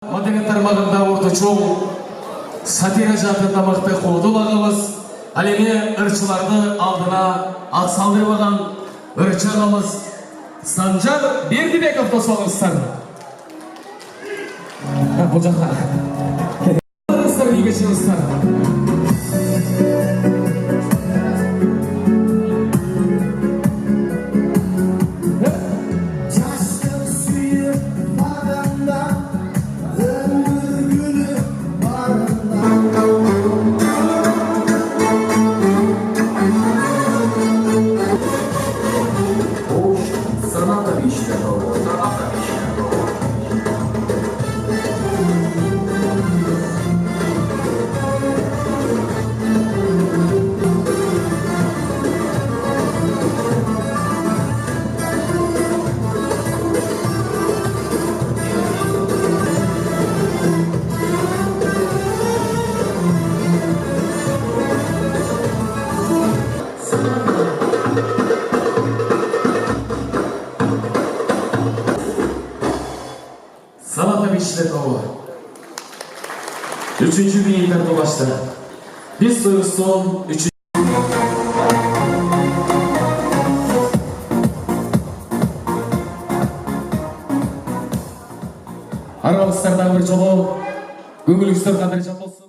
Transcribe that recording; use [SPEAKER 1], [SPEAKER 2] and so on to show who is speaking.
[SPEAKER 1] Материал тармағында орточол сатира жаты тамақты қолды бағымыз, әлеме ұрчыларды алдына ат салдырып алған ұрчы ағамыз Санжар Бердібеков тосылыңыздар. Бұл жаққа. Келіңіздер, неге шығыңыздар. Salata Beşiktaş Ova. Üçüncü beyinler dolaştı. Biz son üçüncü. Arabaslardan bir çabuk. Gömülükler kadar çabuk.